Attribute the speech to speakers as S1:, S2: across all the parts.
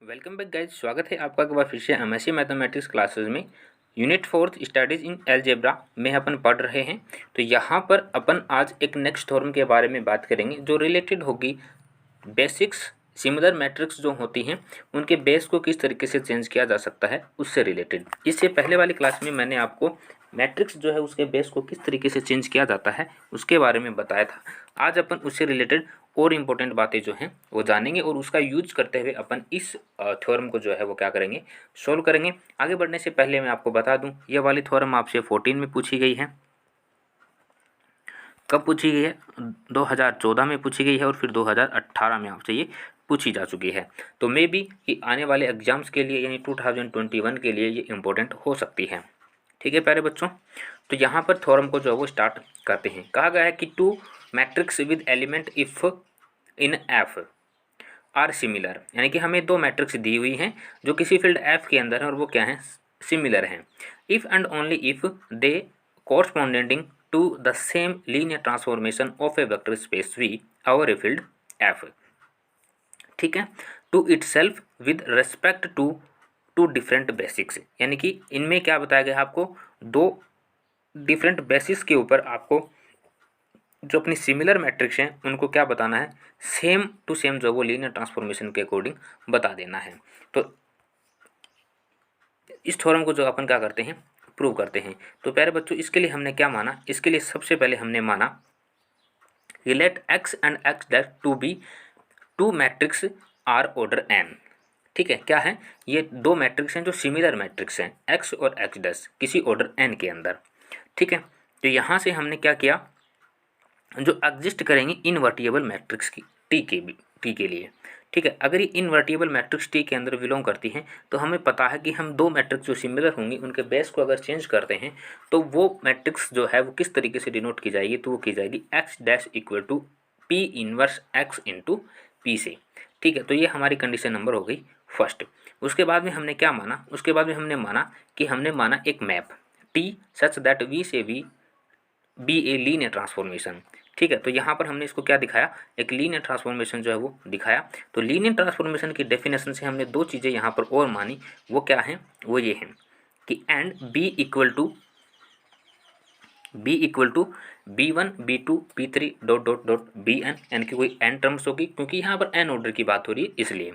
S1: Welcome back guys, स्वागत है आपका एक बार फिर से एमएससी मैथमेटिक्स क्लासेस में। यूनिट 4 स्टडीज़ इन अलजेब्रा में अपन पढ़ रहे हैं। तो यहाँ पर अपन आज एक नेक्स्ट थ्योरम के बारे में बात करेंगे जो रिलेटेड होगी बेसिक्स सिमिलर मैट्रिक्स जो होती हैं उनके बेस को किस तरीके से चेंज किया जा सकता है उससे रिलेटेड। इससे पहले वाली क्लास में मैंने आपको मैट्रिक्स जो है उसके बेस को किस तरीके से चेंज किया जाता है उसके बारे में बताया था। आज अपन उससे रिलेटेड और इम्पोर्टेंट बातें जो हैं वो जानेंगे और उसका यूज करते हुए अपन इस थ्योरम को जो है वो क्या करेंगे, सोल्व करेंगे। आगे बढ़ने से पहले मैं आपको बता दूं ये वाली थ्योरम आपसे 14 में पूछी गई है। कब पूछी गई है? 2014 में पूछी गई है और फिर 2018 में आपसे ये पूछी जा चुकी है। तो मे बी कि आने वाले एग्जाम्स के लिए यानी 2021 के लिए ये इम्पोर्टेंट हो सकती है। ठीक है प्यारे बच्चों, तो यहाँ पर थ्योरम को जो है वो स्टार्ट करते हैं। कहा गया है कि two matrix with element if in F are similar, यानी कि हमें दो मैट्रिक्स दी हुई हैं जो किसी फील्ड एफ के अंदर है और वो क्या है, सिमिलर हैं। If and only if they corresponding to the same linear transformation of a vector space V over a field F. ठीक है, to itself with respect to two different basics, यानी कि इनमें क्या बताया गया आपको, दो डिफरेंट बेसिस के ऊपर आपको जो अपनी सिमिलर मैट्रिक्स हैं उनको क्या बताना है, सेम टू सेम जो वो लीनियर ट्रांसफॉर्मेशन के अकॉर्डिंग बता देना है। तो इस थ्योरम को जो अपन क्या करते हैं, प्रूव करते हैं। तो प्यारे बच्चों इसके लिए हमने क्या माना, इसके लिए सबसे पहले हमने माना कि let X and X dash to be two matrix are order N. ठीक है, क्या है, ये दो मैट्रिक्स हैं जो सिमिलर मैट्रिक्स हैं, एक्स और एक्स डैश किसी ऑर्डर एन के अंदर। ठीक है, तो यहाँ से हमने क्या किया, जो एग्जिस्ट करेंगे इनवर्टिबल मैट्रिक्स की टी के लिए। ठीक है, अगर ये इनवर्टिबल मैट्रिक्स टी के अंदर बिलोंग करती हैं तो हमें पता है कि हम दो मैट्रिक्स जो सिमिलर होंगी उनके बेस को अगर चेंज करते हैं तो वो मैट्रिक्स जो है वो किस तरीके से डिनोट की जाएगी, तो वो की जाएगी X dash equal to P inverse X into P से। ठीक है, तो ये हमारी कंडीशन नंबर हो गई फर्स्ट। उसके बाद में हमने क्या माना, उसके बाद में हमने माना कि हमने माना एक map T such that V से V be a linear transformation. ठीक है, तो यहाँ पर हमने इसको क्या दिखाया, एक लीनियर ट्रांसफॉर्मेशन जो है वो दिखाया। तो लीनियर ट्रांसफॉर्मेशन की डेफिनेशन से हमने दो चीज़ें यहाँ पर और मानी, वो क्या हैं, वो ये हैं कि and B equal to B one B two B three dot dot dot B N, यानी कि कोई एन टर्म्स होगी क्योंकि यहाँ पर एन ऑर्डर की बात हो रही है इसलिए।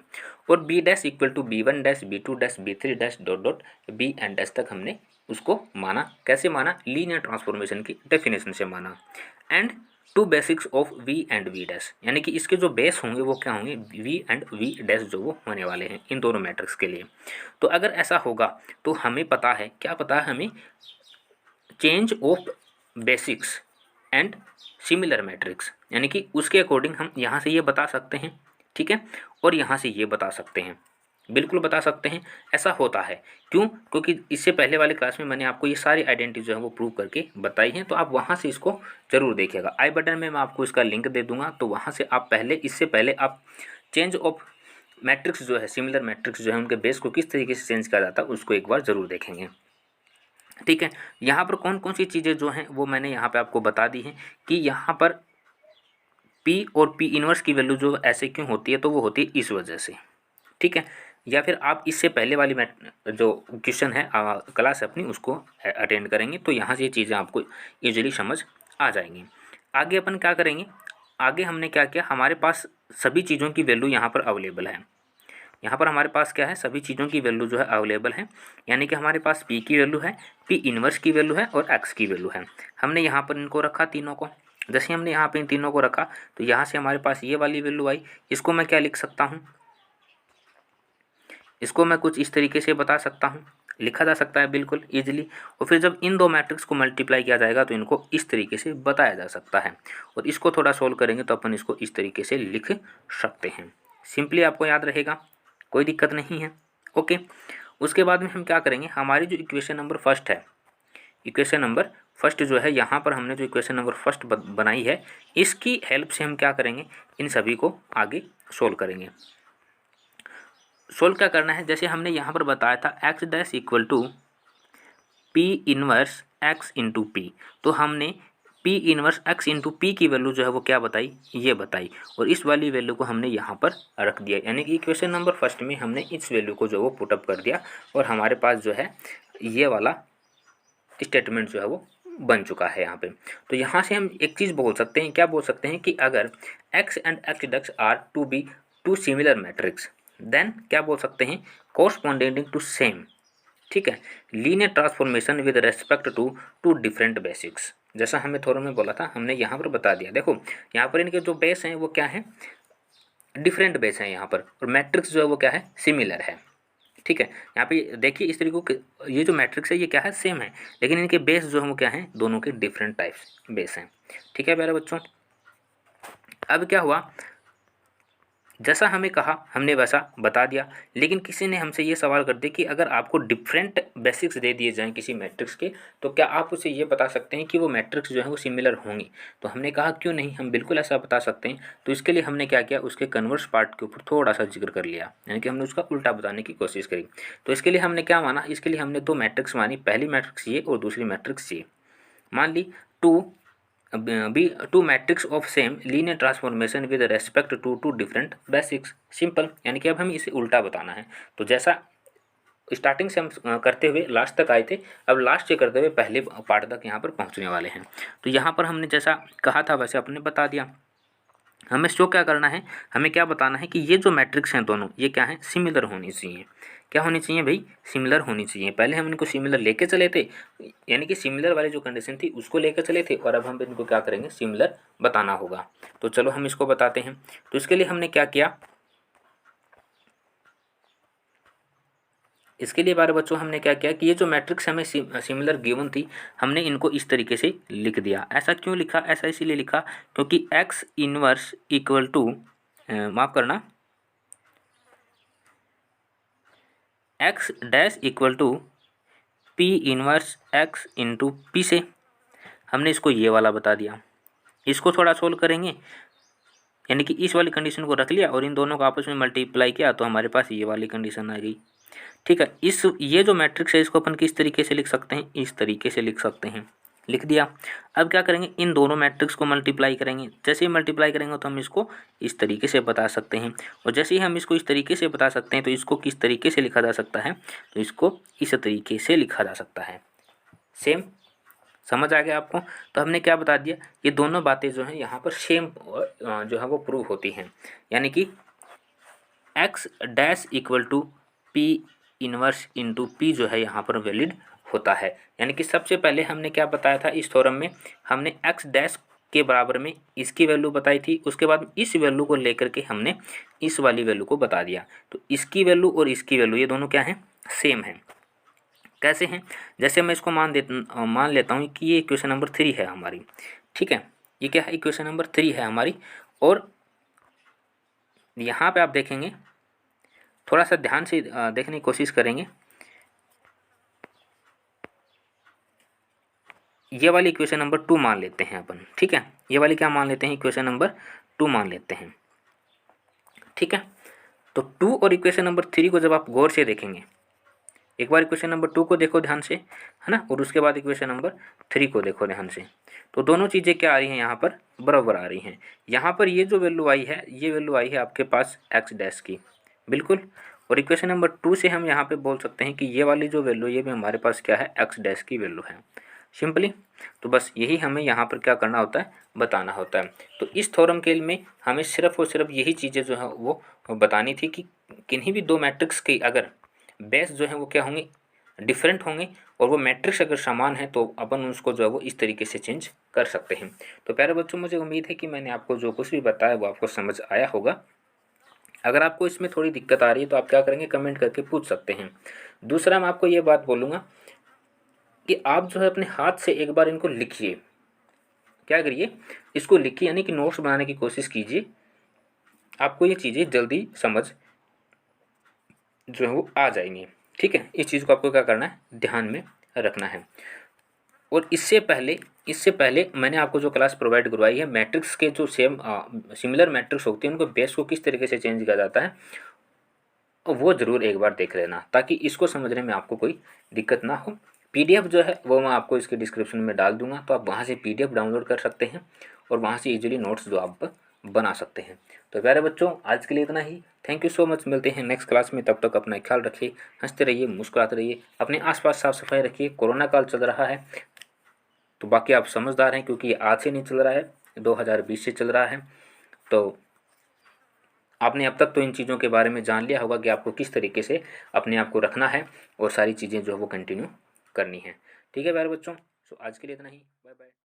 S1: और B dash equal to B one dash B two dash B three dash dot dot B N dash तक हमने उसको माना। कैसे माना, लीनियर ट्रांसफॉर्मेशन की डेफिनेशन से माना। And two basics of V and V dash, यानी कि इसके जो बेस होंगे वो क्या होंगे, वी एंड वी डैश जो वो होने वाले हैं इन दोनों मैट्रिक्स के लिए। तो अगर ऐसा होगा तो हमें पता है, क्या पता है हमें, change of basics and similar matrix, यानी कि उसके अकॉर्डिंग हम यहाँ से ये बता सकते हैं। ठीक है, और यहाँ से ये बता सकते हैं, बिल्कुल बता सकते हैं। ऐसा होता है क्यों, क्योंकि इससे पहले वाले क्लास में मैंने आपको ये सारी आइडेंटिटी जो है वो प्रूव करके बताई हैं, तो आप वहाँ से इसको जरूर देखिएगा। आई बटन में मैं आपको इसका लिंक दे दूंगा, तो वहाँ से आप पहले, इससे पहले आप चेंज ऑफ मैट्रिक्स जो है, सिमिलर मैट्रिक्स जो है उनके बेस को किस तरीके से चेंज किया जाता है उसको एक बार ज़रूर देखेंगे। ठीक है, यहाँ पर कौन कौन सी चीज़ें जो हैं वो मैंने यहाँ पे आपको बता दी हैं कि यहाँ पर P और P इनवर्स की वैल्यू जो ऐसे क्यों होती है, तो वो होती है इस वजह से। ठीक है, या फिर आप इससे पहले वाली जो क्वेश्चन है क्लास अपनी उसको अटेंड करेंगे तो यहाँ से ये चीज़ें आपको ईजिली समझ आ जाएंगी। आगे अपन क्या करेंगे, आगे हमने क्या किया, हमारे पास सभी चीज़ों की वैल्यू यहाँ पर अवेलेबल है। यहाँ पर हमारे पास क्या है, सभी चीज़ों की वैल्यू जो है अवेलेबल है, यानी कि हमारे पास P की वैल्यू है, P इनवर्स की वैल्यू है और X की वैल्यू है। हमने यहाँ पर इनको रखा तीनों को, जैसे हमने यहाँ पे इन तीनों को रखा तो यहाँ से हमारे पास ये वाली वैल्यू आई। इसको मैं क्या लिख सकता हूँ, इसको मैं कुछ इस तरीके से बता सकता हूँ, लिखा जा सकता है बिल्कुल ईजिली। और फिर जब इन दो मैट्रिक्स को मल्टीप्लाई किया जाएगा तो इनको इस तरीके से बताया जा सकता है, और इसको थोड़ा सोल्व करेंगे तो अपन इसको इस तरीके से लिख सकते हैं। सिंपली आपको याद रहेगा, कोई दिक्कत नहीं है। ओके, उसके बाद में हम क्या करेंगे, हमारी जो इक्वेशन नंबर फर्स्ट है, इक्वेशन नंबर फर्स्ट जो है, यहाँ पर हमने जो इक्वेशन नंबर फर्स्ट बनाई है इसकी हेल्प से हम क्या करेंगे, इन सभी को आगे सोल्व करेंगे। सोल्व क्या करना है, जैसे हमने यहाँ पर बताया था X dash equal to P inverse X into P, तो हमने P inverse X into P की वैल्यू जो है वो क्या बताई, ये बताई, और इस वाली वैल्यू को हमने यहाँ पर रख दिया, यानी कि इक्वेशन नंबर फर्स्ट में हमने इस वैल्यू को जो वो पुटअप कर दिया और हमारे पास जो है ये वाला स्टेटमेंट जो है वो बन चुका है यहाँ पे। तो यहाँ से हम एक चीज़ बोल सकते हैं, क्या बोल सकते हैं कि अगर x and x dash are to be two similar matrix then क्या बोल सकते हैं, कोरस्पॉन्डिंग टू सेम, ठीक है, linear transformation with respect to two different basics. जैसा हमें थोड़ा में बोला था हमने यहाँ पर बता दिया। देखो यहाँ पर इनके जो बेस हैं वो क्या है, डिफरेंट बेस हैं यहाँ पर, और मैट्रिक्स जो है वो क्या है, सिमिलर है, ठीक है। यहाँ पे देखिए इस तरीके के ये जो मैट्रिक्स है ये क्या है, सेम है, लेकिन इनके बेस जो है वो क्या है, दोनों के डिफरेंट टाइप्स बेस हैं, ठीक है प्यारे बच्चों। अब क्या हुआ, जैसा हमें कहा हमने वैसा बता दिया, लेकिन किसी ने हमसे ये सवाल कर दिया कि अगर आपको डिफरेंट बेसिक्स दे दिए जाएं किसी मैट्रिक्स के, तो क्या आप उसे ये बता सकते हैं कि वो मैट्रिक्स जो है वो सिमिलर होंगी। तो हमने कहा क्यों नहीं, हम बिल्कुल ऐसा बता सकते हैं। तो इसके लिए हमने क्या किया, उसके कन्वर्स पार्ट के ऊपर थोड़ा सा जिक्र कर लिया, यानी कि हमने उसका उल्टा बताने की कोशिश करी। तो इसके लिए हमने क्या माना, इसके लिए हमने दो मैट्रिक्स मानी, पहली मैट्रिक्स ये और दूसरी मैट्रिक्स ये मान ली। B two matrix of same linear transformation with respect to two different basics, simple, यानी कि अब हमें इसे उल्टा बताना है। तो जैसा स्टार्टिंग से हम करते हुए लास्ट तक आए थे, अब लास्ट से करते हुए पहले पार्ट तक यहाँ पर पहुँचने वाले हैं। तो यहाँ पर हमने जैसा कहा था वैसे आपने बता दिया। हमें शो क्या करना है, हमें क्या बताना है कि ये जो मैट्रिक्स हैं दोनों ये क्या है, सिमिलर होनी चाहिए। क्या होनी चाहिए भाई, सिमिलर होनी चाहिए। पहले हम इनको सिमिलर लेके चले थे, यानी कि सिमिलर वाली जो कंडीशन थी उसको लेकर चले थे, और अब हम इनको क्या करेंगे, सिमिलर बताना होगा। तो चलो हम इसको बताते हैं। तो इसके लिए हमने क्या किया, इसके लिए बारे बच्चों हमने क्या किया कि ये जो मैट्रिक्स हमें सिमिलर गिवन थी, हमने इनको इस तरीके से लिख दिया। ऐसा क्यों लिखा, ऐसा इसीलिए लिखा क्योंकि x इनवर्स इक्वल टू, माफ़ करना, x dash equal to p inverse x into P से हमने इसको ये वाला बता दिया। इसको थोड़ा सोल्व करेंगे, यानी कि इस वाली कंडीशन को रख लिया और इन दोनों को आपस में मल्टीप्लाई किया तो हमारे पास ये वाली कंडीशन आ गई, ठीक है। ये जो मैट्रिक्स है इसको अपन किस तरीके से लिख सकते हैं, इस तरीके से लिख सकते हैं, लिख दिया। अब क्या करेंगे, इन दोनों मैट्रिक्स को मल्टीप्लाई करेंगे। जैसे ही मल्टीप्लाई करेंगे तो हम इसको इस तरीके से बता सकते हैं, और जैसे ही हम इसको इस तरीके से बता सकते हैं तो इसको किस तरीके से लिखा जा सकता है, तो इसको इस तरीके से लिखा जा सकता है। सेम समझ आ गया आपको। तो हमने क्या बता दिया, ये दोनों बातें जो हैं यहाँ पर सेम जो है वो प्रूव होती हैं, यानी कि x dash equal to P inverse into P जो है यहाँ पर वैलिड होता है। यानी कि सबसे पहले हमने क्या बताया था इस थ्योरम में, हमने x डैश के बराबर में इसकी वैल्यू बताई थी, उसके बाद इस वैल्यू को लेकर के हमने इस वाली वैल्यू को बता दिया। तो इसकी वैल्यू और इसकी वैल्यू ये दोनों क्या हैं, सेम हैं। कैसे हैं, जैसे मैं इसको मान लेता हूँ कि ये इक्वेशन नंबर 3 है हमारी, ठीक है, ये क्या है, इक्वेशन नंबर 3 है हमारी। और यहाँ पे आप देखेंगे, थोड़ा सा ध्यान से देखने की कोशिश करेंगे, ये वाली इक्वेशन नंबर 2 मान लेते हैं अपन, ठीक है, ये वाली क्या मान लेते हैं, इक्वेशन नंबर 2 मान लेते हैं, ठीक है। तो 2 और इक्वेशन नंबर 3 को जब आप गौर से देखेंगे, एक बार इक्वेशन नंबर 2 को देखो ध्यान से, है ना, और उसके बाद इक्वेशन नंबर 3 को देखो ध्यान से, तो दोनों चीज़ें क्या आ रही हैं यहाँ पर, बराबर आ रही हैं। यहाँ पर ये जो वैल्यू आई है, ये वैल्यू आई है आपके पास x डैश की, बिल्कुल, और इक्वेशन नंबर 2 से हम यहाँ पे बोल सकते हैं कि ये वाली जो वैल्यू ये भी हमारे पास क्या है, x डैश की वैल्यू है, सिंपली। तो बस यही हमें यहाँ पर क्या करना होता है, बताना होता है। तो इस थ्योरम के में हमें सिर्फ और सिर्फ यही चीज़ें जो है वो बतानी थी कि किन्हीं भी दो मैट्रिक्स की अगर बेस जो है वो क्या होंगे, डिफरेंट होंगे, और वो मैट्रिक्स अगर समान है तो अपन उसको जो है वो इस तरीके से चेंज कर सकते हैं। तो प्यारे बच्चों, मुझे उम्मीद है कि मैंने आपको जो कुछ भी बताया वो आपको समझ आया होगा। अगर आपको इसमें थोड़ी दिक्कत आ रही है तो आप क्या करेंगे, कमेंट करके पूछ सकते हैं। दूसरा मैं आपको ये बात बोलूँगा कि आप जो है अपने हाथ से एक बार इनको लिखिए, क्या करिए, इसको लिखिए, यानी कि नोट्स बनाने की कोशिश कीजिए, आपको ये चीज़ें जल्दी समझ जो है वो आ जाएंगी, ठीक है। इस चीज़ को आपको क्या करना है, ध्यान में रखना है। और इससे पहले मैंने आपको जो क्लास प्रोवाइड करवाई है, मैट्रिक्स के जो सिमिलर मैट्रिक्स होती हैं उनको बेस को किस तरीके से चेंज किया जाता है, वो ज़रूर एक बार देख लेना, ताकि इसको समझने में आपको कोई दिक्कत ना हो। PDF जो है वो मैं आपको इसके डिस्क्रिप्शन में डाल दूँगा, तो आप वहाँ से PDF डाउनलोड कर सकते हैं और वहाँ से ईज़िली नोट्स जो आप बना सकते हैं। तो प्यारे बच्चों, आज के लिए इतना ही। Thank you so much. मिलते हैं नेक्स्ट क्लास में। तब तक अपना ख्याल रखिए, हँसते रहिए, मुस्कुराते रहिए, अपने आस-पास साफ-सफाई रखिए। कोरोना काल चल रहा है, तो बाकी आप समझदार हैं क्योंकि ये आज से नहीं चल रहा है, 2020 से चल रहा है। तो आपने अब तक तो इन चीज़ों के बारे में जान लिया होगा कि आपको किस तरीके से अपने आप को रखना है और सारी चीज़ें जो है वो कंटिन्यू करनी है। ठीक है प्यारे बच्चों, सो आज के लिए इतना ही। Bye bye.